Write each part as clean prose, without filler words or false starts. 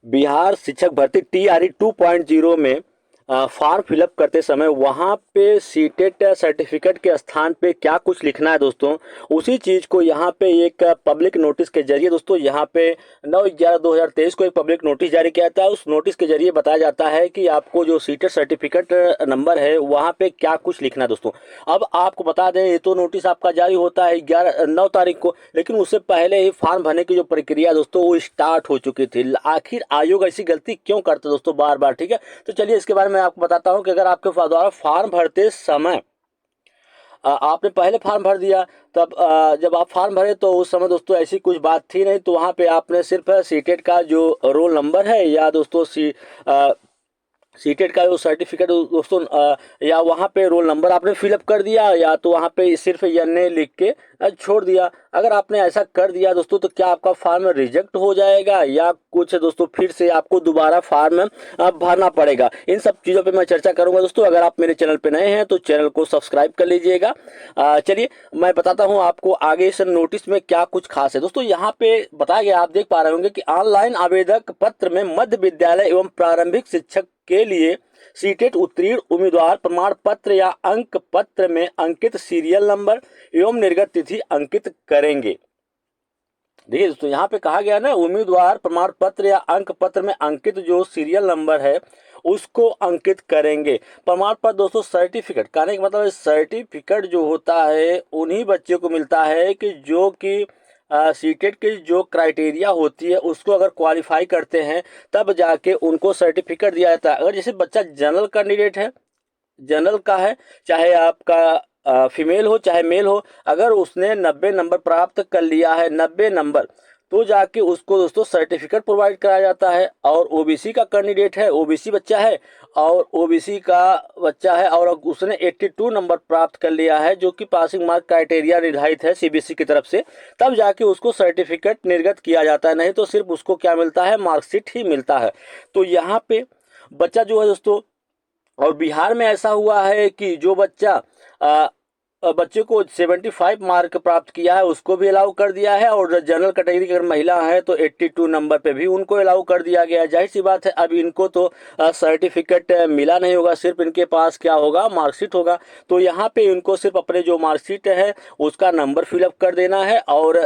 बिहार शिक्षक भर्ती टीआरई 2.0 में फॉर्म फिलअप करते समय वहाँ पे सीटेट सर्टिफिकेट के स्थान पे क्या कुछ लिखना है दोस्तों, उसी चीज़ को यहाँ पे एक पब्लिक नोटिस के जरिए दोस्तों यहाँ पे 9/11/2023 को एक पब्लिक नोटिस जारी किया था। उस नोटिस के जरिए बताया जाता है कि आपको जो सीटेट सर्टिफिकेट नंबर है वहाँ पे क्या कुछ लिखना है दोस्तों। अब आपको बता दें, ये तो नोटिस आपका जारी होता है 9 तारीख को, लेकिन उससे पहले ही फॉर्म भरने की जो प्रक्रिया दोस्तों वो स्टार्ट हो चुकी थी। आखिर आयोग ऐसी गलती क्यों करता है दोस्तों बार बार, ठीक है। तो चलिए इसके बारे में आपको बताता हूं कि अगर आपके द्वारा फॉर्म भरते समय आपने पहले फॉर्म भर दिया, तब जब आप फॉर्म भरे तो उस समय दोस्तों ऐसी कुछ बात थी नहीं, तो वहाँ पे आपने सिर्फ सीटेट का जो रोल नंबर है या दोस्तों सीटेट का जो सर्टिफिकेट दोस्तों या वहाँ पे रोल नंबर आपने फिलअप कर दिया, या तो वहाँ पे सिर्फ एनए लिख के छोड़ दिया। अगर आपने ऐसा कर दिया दोस्तों तो क्या आपका फॉर्म रिजेक्ट हो जाएगा या कुछ दोस्तों फिर से आपको दोबारा फॉर्म भरना पड़ेगा, इन सब चीज़ों पे मैं चर्चा करूंगा दोस्तों। अगर आप मेरे चैनल पे नए हैं तो चैनल को सब्सक्राइब कर लीजिएगा। चलिए मैं बताता हूँ आपको आगे इस नोटिस में क्या कुछ खास है दोस्तों। यहाँ पे बताया गया, आप देख पा रहे होंगे कि ऑनलाइन आवेदक पत्र में मध्य विद्यालय एवं प्रारंभिक शिक्षक के लिए सीटेट उत्तीर्ण उम्मीदवार प्रमाण पत्र या अंक पत्र में अंकित सीरियल नंबर एवं निर्गत तिथि अंकित करेंगे। देखिए दोस्तों, यहाँ पे कहा गया ना, उम्मीदवार प्रमाण पत्र या अंक पत्र में अंकित जो सीरियल नंबर है उसको अंकित करेंगे। प्रमाण पत्र दोस्तों सर्टिफिकेट, कहने का मतलब सर्टिफिकेट जो होता है उन्हीं बच्चे को मिलता है कि जो कि सीटेट की जो क्राइटेरिया होती है उसको अगर क्वालिफाई करते हैं तब जाके उनको सर्टिफिकेट दिया जाता है। अगर जैसे बच्चा जनरल कैंडिडेट है, जनरल का है, चाहे आपका फीमेल हो चाहे मेल हो, अगर उसने 90 नंबर प्राप्त कर लिया है, 90 नंबर, तो जाके उसको दोस्तों सर्टिफिकेट प्रोवाइड कराया जाता है। और ओबीसी का कैंडिडेट है, ओबीसी बच्चा है और ओबीसी का बच्चा है और उसने 82 नंबर प्राप्त कर लिया है जो कि पासिंग मार्क क्राइटेरिया निर्धारित है सीबीएसई की तरफ से, तब जाके उसको सर्टिफिकेट निर्गत किया जाता है। नहीं तो सिर्फ उसको क्या मिलता है, मार्कशीट ही मिलता है। तो यहाँ पे बच्चा जो है दोस्तों, और बिहार में ऐसा हुआ है कि जो बच्चा बच्चे को 75 मार्क प्राप्त किया है उसको भी अलाउ कर दिया है, और जनरल कैटेगरी की अगर महिला है तो 82 नंबर पे भी उनको अलाउ कर दिया गया है। जाहिर सी बात है अब इनको तो सर्टिफिकेट मिला नहीं होगा, सिर्फ इनके पास क्या होगा, मार्कशीट होगा। तो यहाँ पे इनको सिर्फ अपने जो मार्कशीट है उसका नंबर फिलअप कर देना है, और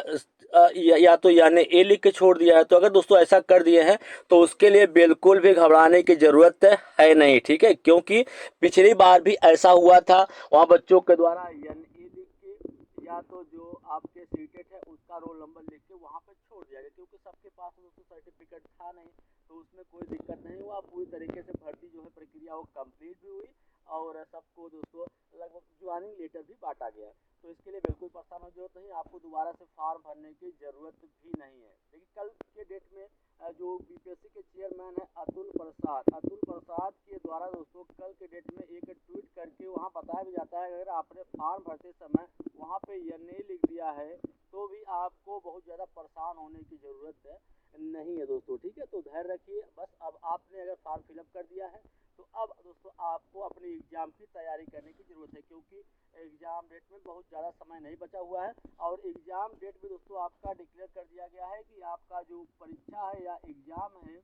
या तो यानी ए लिख के छोड़ दिया है। तो अगर दोस्तों ऐसा कर दिए हैं तो उसके लिए बिल्कुल भी घबराने की ज़रूरत है नहीं, ठीक है। क्योंकि पिछली बार भी ऐसा हुआ था, वहाँ बच्चों के द्वारा एन ए लिख के या तो जो आपके सीटेट है उसका रोल नंबर लिख के वहाँ पे छोड़ दिया गया, क्योंकि सबके पास दोस्तों सर्टिफिकेट था नहीं, तो उसमें कोई दिक्कत नहीं हुआ। पूरी तरीके से भर्ती जो है प्रक्रिया वो कंप्लीट भी हुई और सबको दोस्तों लगभग ज्वाइनिंग लेटर भी बांटा गया। तो इसके लिए बिल्कुल परेशान होने की जरूरत नहीं, आपको दोबारा से फॉर्म भरने की जरूरत भी नहीं है। लेकिन कल के डेट में जो बीपीएससी के चेयरमैन है अतुल प्रसाद के द्वारा दोस्तों कल के डेट में एक ट्वीट करके वहाँ बताया भी जाता है अगर आपने फॉर्म भरते समय वहाँ पे एनए लिख दिया है तो भी आपको बहुत ज़्यादा परेशान होने की ज़रूरत नहीं है दोस्तों, ठीक है। तो धैर्य रखिए, बस अब आपने अगर फॉर्म फिलअप कर दिया है तो अब दोस्तों आपको अपने एग्ज़ाम की तैयारी करने की ज़रूरत है, क्योंकि एग्ज़ाम डेट में बहुत ज़्यादा समय नहीं बचा हुआ है। और एग्ज़ाम डेट भी दोस्तों आपका डिक्लेयर कर दिया गया है कि आपका जो परीक्षा है या एग्ज़ाम है,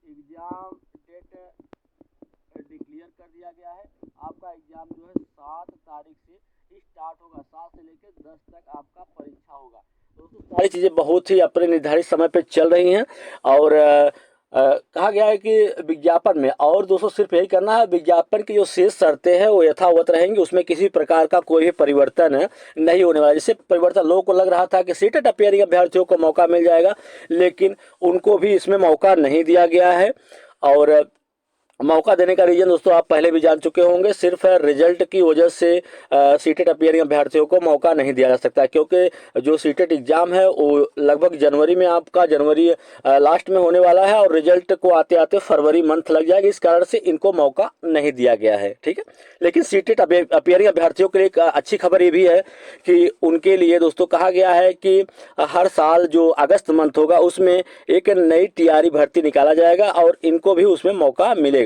एग्ज़ाम डेट डिक्लेयर कर दिया गया है। आपका एग्ज़ाम जो है 7 तारीख से स्टार्ट होगा, 7 से लेकर 10 तक आपका परीक्षा होगा। दोस्तों सारी चीज़ें बहुत ही अपने निर्धारित समय पे चल रही हैं, और कहा गया है कि विज्ञापन में, और दोस्तों सिर्फ यही करना है, विज्ञापन की जो शेष शर्तें हैं वो यथावत रहेंगी, उसमें किसी प्रकार का कोई भी परिवर्तन नहीं होने वाला। जैसे परिवर्तन लोगों को लग रहा था कि सीटेट अपियरिंग अभ्यर्थियों को मौका मिल जाएगा, लेकिन उनको भी इसमें मौका नहीं दिया गया है। और मौका देने का रीजन दोस्तों आप पहले भी जान चुके होंगे, सिर्फ रिजल्ट की वजह से सीटेट अपियरिंग अभ्यर्थियों को मौका नहीं दिया जा सकता, क्योंकि जो सीटेट एग्जाम है वो लगभग जनवरी में, आपका जनवरी लास्ट में होने वाला है और रिजल्ट को आते आते फरवरी मंथ लग जाएगी, इस कारण से इनको मौका नहीं दिया गया है, ठीक है। लेकिन सीटेट अपियरिंग अभ्यर्थियों के लिए एक अच्छी खबर ये भी है कि उनके लिए दोस्तों कहा गया है कि हर साल जो अगस्त मंथ होगा उसमें एक नई टीआरई भर्ती निकाला जाएगा और इनको भी उसमें मौका मिलेगा।